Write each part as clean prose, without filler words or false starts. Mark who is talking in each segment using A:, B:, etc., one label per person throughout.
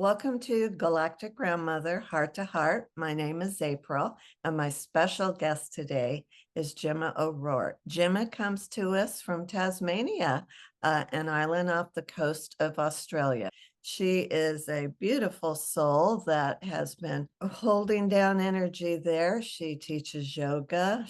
A: Welcome to Galactic Grandmother Heart to Heart. My name is April, and my special guest today is Gemma O Rourke. Gemma comes to us from Tasmania, an island off the coast of Australia. She is a beautiful soul that has been holding down energy there. She teaches yoga.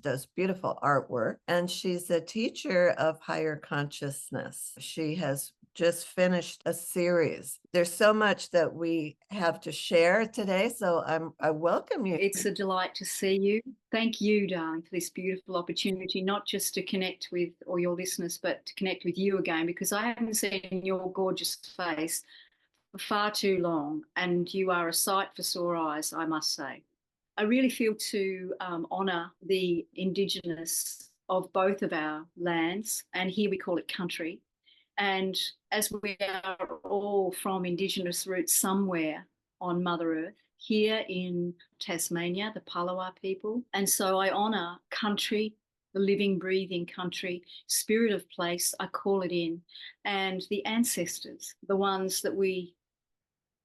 A: Does beautiful artwork, and she's a teacher of higher consciousness. She has just finished a series. There's so much that we have to share today, so I welcome you.
B: It's a delight to see you. Thank you, darling, for this beautiful opportunity, not just to connect with all your listeners, but to connect with you again, because I haven't seen your gorgeous face for far too long, and you are a sight for sore eyes, I must say. I really feel to honour the Indigenous of both of our lands, and here we call it country. And as we are all from Indigenous roots somewhere on Mother Earth, here in Tasmania, the Palawa people. And so I honour country, the living, breathing country, spirit of place, I call it in, and the ancestors, the ones that we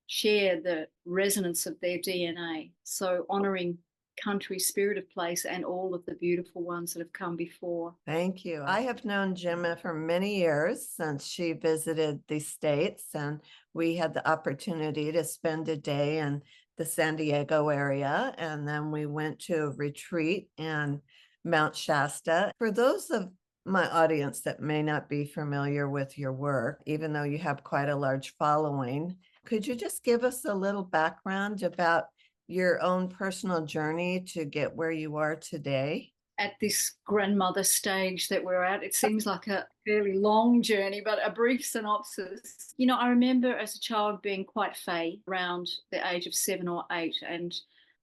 B: share the resonance of their DNA. So honouring country, spirit of place, and all of the beautiful ones that have come before.
A: Thank you. I have known Gemma for many years since she visited the States, and we had the opportunity to spend a day in the San Diego area, and then we went to a retreat in Mount Shasta. For those of my audience that may not be familiar with your work, even though you have quite a large following, could you just give us a little background about your own personal journey to get where you are today?
B: At this grandmother stage that we're at, it seems like a fairly long journey, but a brief synopsis. You know, I remember as a child being quite fey around the age of 7 or 8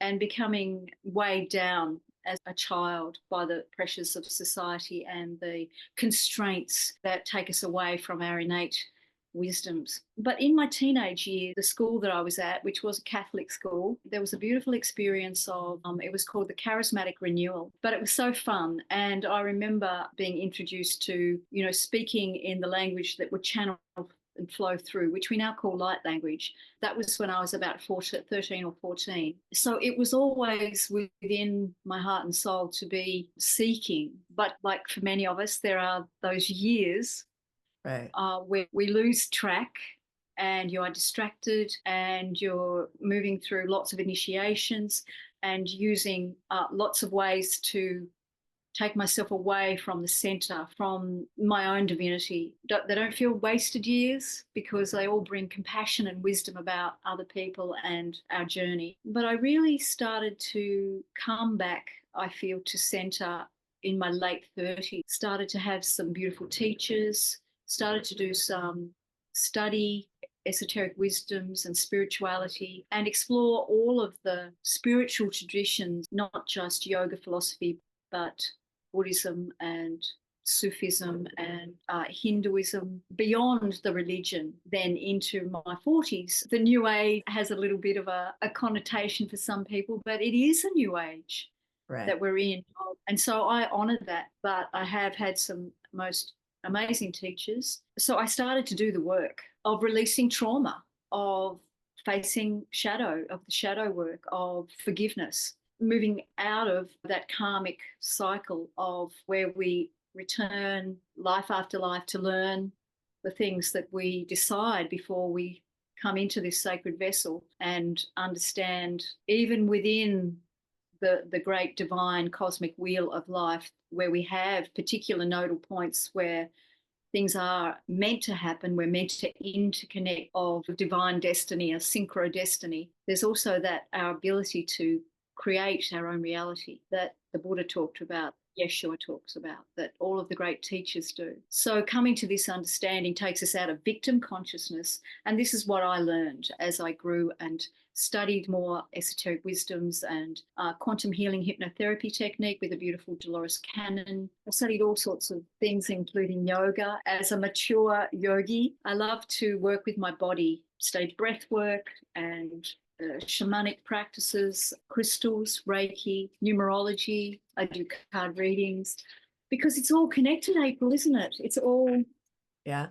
B: and becoming weighed down as a child by the pressures of society and the constraints that take us away from our innate wisdoms. But in my teenage years, the school that I was at, which was a Catholic school, there was a beautiful experience of, it was called the Charismatic Renewal, but it was so fun. And I remember being introduced to, speaking in the language that would channel and flow through, which we now call light language. That was when I was about 13 or 14. So it was always within my heart and soul to be seeking. But like for many of us, there are those years
A: Right.
B: where we lose track and you are distracted and you're moving through lots of initiations and using lots of ways to take myself away from the center, from my own divinity. They don't feel wasted years because they all bring compassion and wisdom about other people and our journey. But I really started to come back, I feel, to center in my late 30s, started to have some beautiful teachers, started to do some study esoteric wisdoms and spirituality and explore all of the spiritual traditions, not just yoga philosophy, but Buddhism and Sufism and Hinduism, beyond the religion, then into my 40s. The New Age has a little bit of a connotation for some people, but it is a New Age that we're in. And so I honour that, but I have had some most amazing teachers. So I started to do the work of releasing trauma, of facing the shadow work, of forgiveness, moving out of that karmic cycle of where we return life after life to learn the things that we decide before we come into this sacred vessel and understand, even within the great divine cosmic wheel of life, where we have particular nodal points where things are meant to happen, we're meant to interconnect of divine destiny, a synchro destiny. There's also that our ability to create our own reality that the Buddha talked about, Yeshua talks about, that all of the great teachers do. So coming to this understanding takes us out of victim consciousness. And this is what I learned as I grew and studied more esoteric wisdoms and quantum healing hypnotherapy technique with a beautiful Dolores Cannon. I studied all sorts of things, including yoga. As a mature yogi, I love to work with my body, studied breath work and shamanic practices, crystals, Reiki, numerology. I do card readings because it's all connected, April, isn't it? It's all.
A: Yeah.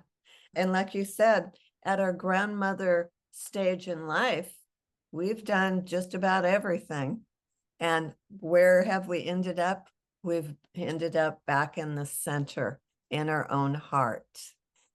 A: And like you said, at our grandmother stage in life, we've done just about everything. And where have we ended up? We've ended up back in the center, in our own heart.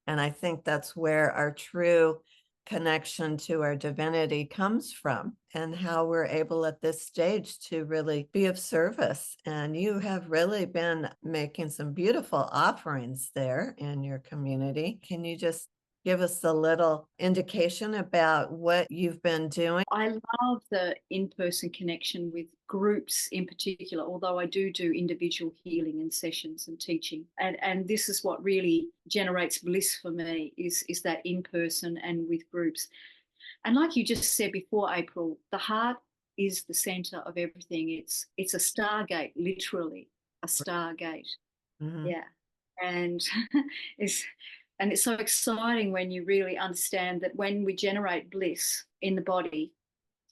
A: And I think that's where our true connection to our divinity comes from, and how we're able at this stage to really be of service. And you have really been making some beautiful offerings there in your community. Can you just give us a little indication about what you've been doing?
B: I love the in-person connection with groups in particular, although I do individual healing and sessions and teaching. And this is what really generates bliss for me is that in-person and with groups. And like you just said before, April, the heart is the center of everything. It's a stargate, literally a stargate.
A: Mhm.
B: Yeah. And it's it's so exciting when you really understand that when we generate bliss in the body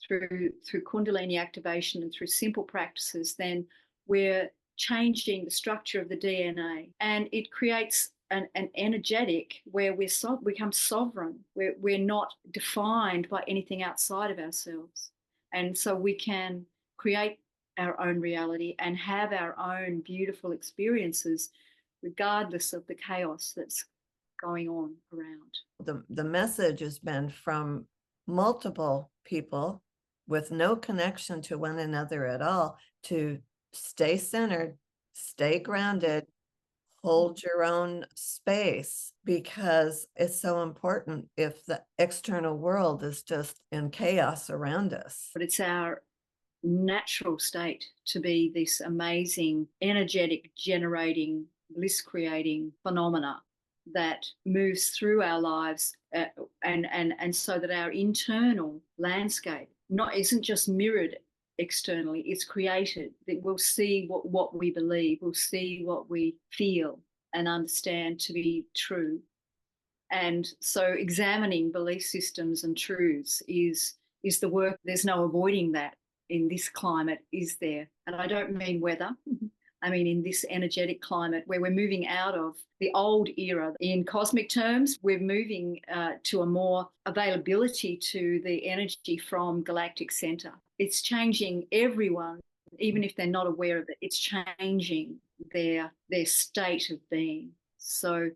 B: through Kundalini activation and through simple practices, then we're changing the structure of the DNA, and it creates an energetic where we become sovereign. We're not defined by anything outside of ourselves, and so we can create our own reality and have our own beautiful experiences, regardless of the chaos that's going on around.
A: The message has been from multiple people with no connection to one another at all, to stay centered, stay grounded, hold your own space, because it's so important if the external world is just in chaos around us.
B: But it's our natural state to be this amazing, energetic, generating, bliss creating phenomena that moves through our lives, and so that our internal landscape isn't just mirrored externally, it's created, that we'll see what we believe, we'll see what we feel and understand to be true. And so examining belief systems and truths is the work. There's no avoiding that in this climate, is there? And I don't mean weather. I mean, in this energetic climate where we're moving out of the old era, in cosmic terms, we're moving to a more availability to the energy from galactic center. It's changing everyone, even if they're not aware of it. It's changing their state of being. So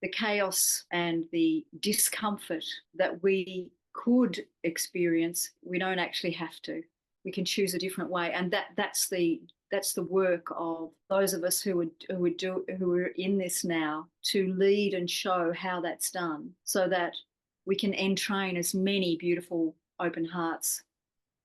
B: the chaos and the discomfort that we could experience, we don't actually have to. We can choose a different way, and that's the work of those of us who are in this now, to lead and show how that's done, so that we can entrain as many beautiful open hearts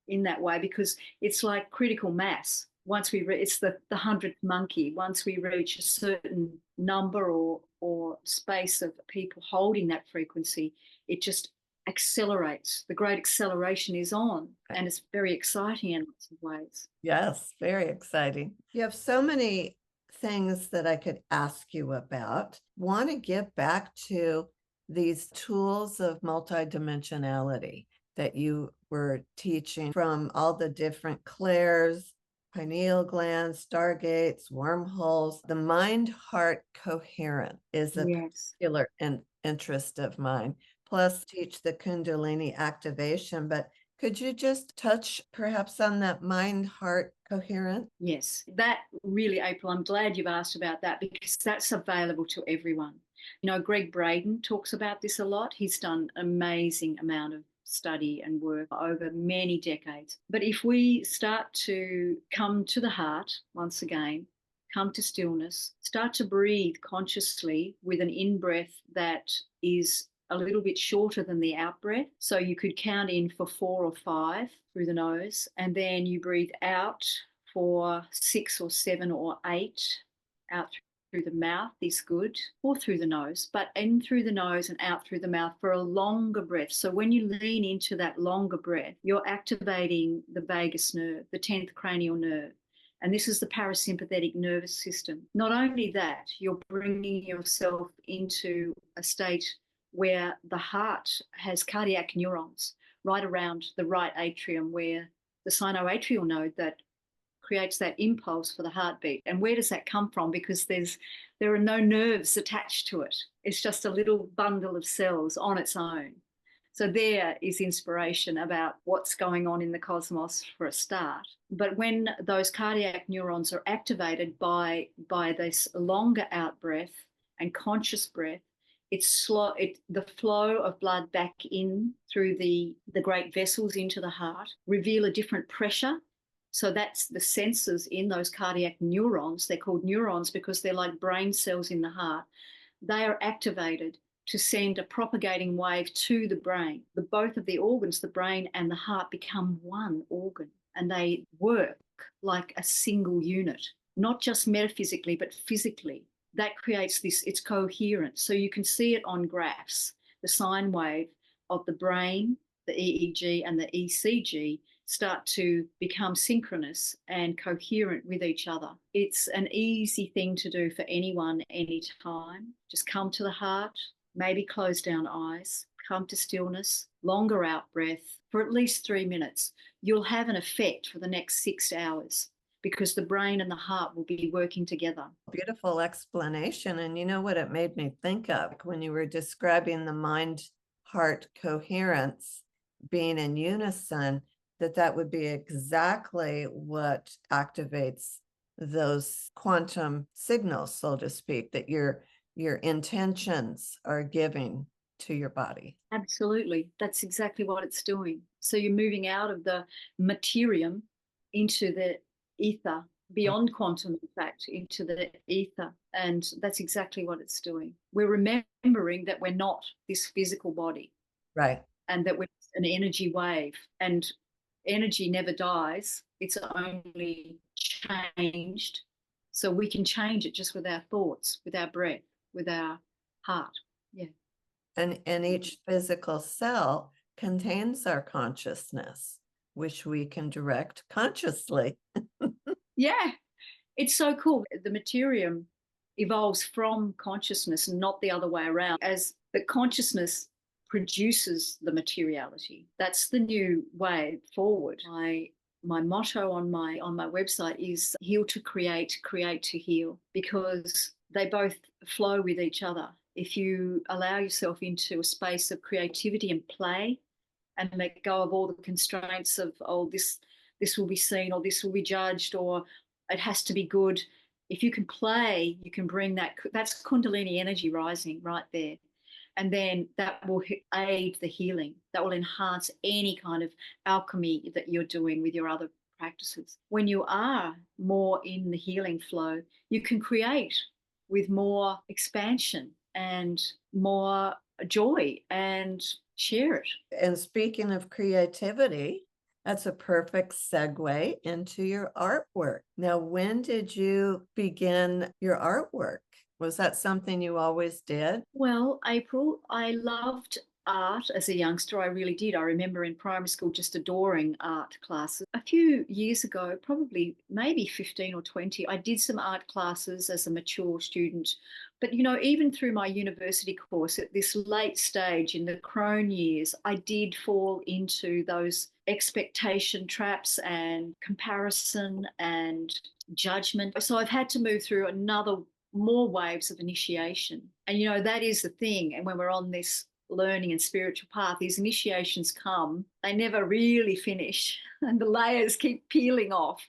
B: in that way, because it's like critical mass. Once it's the 100th monkey. Once we reach a certain number or space of people holding that frequency, it just accelerates. The great acceleration is on, and it's very exciting in lots of ways.
A: Yes, very exciting. You have so many things that I could ask you about. Want to get back to these tools of multidimensionality that you were teaching, from all the different clairs, pineal glands, stargates, wormholes. The Mind-Heart Coherence is a
B: Yes.
A: particular interest of mine. Plus, teach the Kundalini activation. But could you just touch perhaps on that Mind-Heart Coherence?
B: Yes, that really, April, I'm glad you've asked about that, because that's available to everyone. You know, Greg Braden talks about this a lot. He's done an amazing amount of study and work over many decades. But if we start to come to the heart once again, come to stillness, start to breathe consciously with an in-breath that is a little bit shorter than the out breath. So you could count in for 4 or 5 through the nose, and then you breathe out for 6 or 7 or 8 out through the mouth is good, or through the nose, but in through the nose and out through the mouth for a longer breath. So when you lean into that longer breath, you're activating the vagus nerve, the 10th cranial nerve. And this is the parasympathetic nervous system. Not only that, you're bringing yourself into a state where the heart has cardiac neurons right around the right atrium, where the sinoatrial node that creates that impulse for the heartbeat. And where does that come from? Because there are no nerves attached to it. It's just a little bundle of cells on its own. So there is inspiration about what's going on in the cosmos for a start. But when those cardiac neurons are activated by this longer out breath and conscious breath, the flow of blood back in through the great vessels into the heart reveal a different pressure. So that's the sensors in those cardiac neurons. They're called neurons because they're like brain cells in the heart. They are activated to send a propagating wave to the brain. Both of the organs, the brain and the heart, become one organ, and they work like a single unit, not just metaphysically, but physically. That creates this, it's coherent. So you can see it on graphs, the sine wave of the brain, the EEG and the ECG start to become synchronous and coherent with each other. It's an easy thing to do for anyone, anytime. Just come to the heart, maybe close down eyes, come to stillness, longer out breath for at least 3 minutes. You'll have an effect for the next 6 hours because the brain and the heart will be working together.
A: Beautiful explanation. And you know what it made me think of when you were describing the mind-heart coherence being in unison, that would be exactly what activates those quantum signals, so to speak, that your intentions are giving to your body.
B: Absolutely. That's exactly what it's doing. So you're moving out of the materium into the ether, beyond quantum, in fact, into the ether. And that's exactly what it's doing. We're remembering that we're not this physical body.
A: Right.
B: And that we're an energy wave. And energy never dies. It's only changed. So we can change it just with our thoughts, with our breath, with our heart. Yeah.
A: And each physical cell contains our consciousness, which we can direct consciously.
B: Yeah, it's so cool. The materium evolves from consciousness and not the other way around, as the consciousness produces the materiality. That's the new way forward. My motto on my website is heal to create, create to heal, because they both flow with each other. If you allow yourself into a space of creativity and play and let go of all the constraints of, oh, this will be seen, or this will be judged, or it has to be good. If you can play, you can bring that's Kundalini energy rising right there. And then that will aid the healing. That will enhance any kind of alchemy that you're doing with your other practices. When you are more in the healing flow, you can create with more expansion and more joy and share it.
A: And speaking of creativity, that's a perfect segue into your artwork. Now, when did you begin your artwork? Was that something you always did?
B: Well, April, I loved art as a youngster. I really did. I remember in primary school just adoring art classes. A few years ago, probably maybe 15 or 20, I did some art classes as a mature student. But, you know, even through my university course at this late stage in the crone years, I did fall into those expectation traps and comparison and judgment. So I've had to move through more waves of initiation. And, you know, that is the thing. And when we're on this learning and spiritual path, these initiations come, they never really finish, and the layers keep peeling off.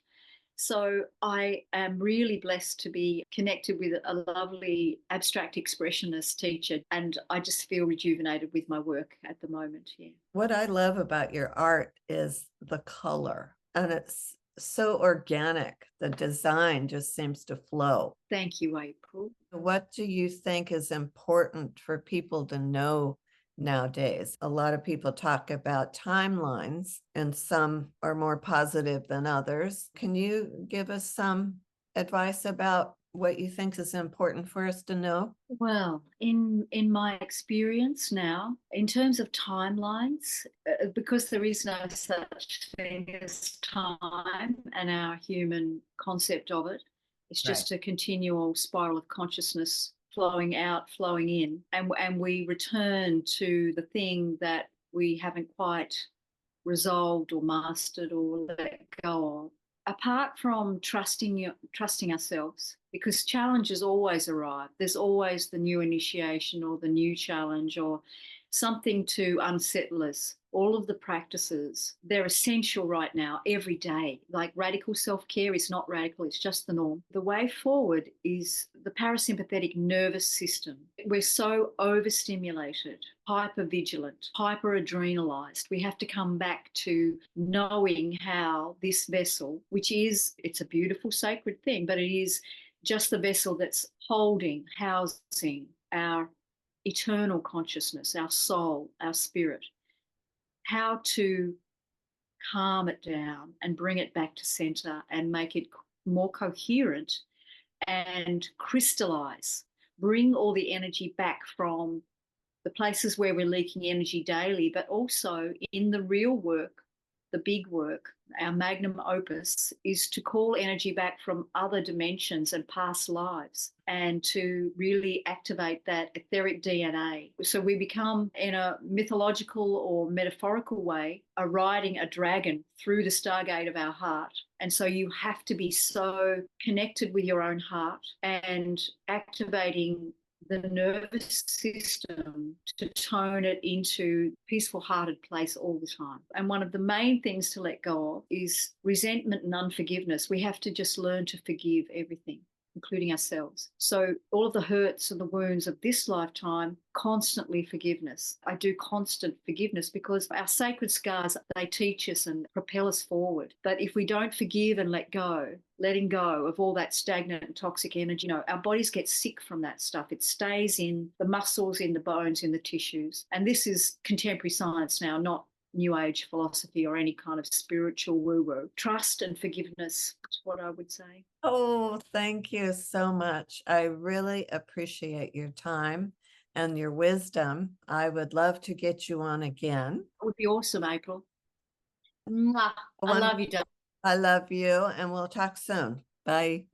B: So I am really blessed to be connected with a lovely abstract expressionist teacher, and I just feel rejuvenated with my work at the moment. Yeah.
A: What I love about your art is the color, and it's so organic. The design just seems to flow.
B: Thank you, April.
A: What do you think is important for people to know nowadays? A lot of people talk about timelines, and some are more positive than others. Can you give us some advice about what you think is important for us to know?
B: Well, in my experience now, in terms of timelines, because there is no such thing as time and our human concept of it, it's just a continual spiral of consciousness flowing out, flowing in, and we return to the thing that we haven't quite resolved or mastered or let go of. Apart from trusting ourselves, because challenges always arrive. There's always the new initiation or the new challenge, or something to unsettle us. All of the practices, they're essential right now, every day. Like radical self-care is not radical, it's just the norm. The way forward is the parasympathetic nervous system. We're so overstimulated, hypervigilant, hyperadrenalized. We have to come back to knowing how this vessel, which is, it's a beautiful sacred thing, but it is just the vessel that's holding, housing our eternal consciousness, our soul, our spirit, how to calm it down and bring it back to center and make it more coherent and crystallize, bring all the energy back from the places where we're leaking energy daily, but also in the real work, the big work, our magnum opus is to call energy back from other dimensions and past lives and to really activate that etheric DNA. So we become, in a mythological or metaphorical way, riding a dragon through the stargate of our heart. And so you have to be so connected with your own heart and activating the nervous system to tone it into peaceful hearted place all the time. And one of the main things to let go of is resentment and unforgiveness. We have to just learn to forgive everything, including ourselves. So all of the hurts and the wounds of this lifetime, constantly forgiveness. I do constant forgiveness because our sacred scars, they teach us and propel us forward. But if we don't forgive and let go, letting go of all that stagnant and toxic energy, our bodies get sick from that stuff. It stays in the muscles, in the bones, in the tissues. And this is contemporary science now, not New Age philosophy or any kind of spiritual woo-woo. Trust and forgiveness is what I would say.
A: Oh, thank you so much. I really appreciate your time and your wisdom. I would love to get you on again.
B: It would be awesome, April. Mwah. I love you, darling.
A: I love you, and we'll talk soon. Bye.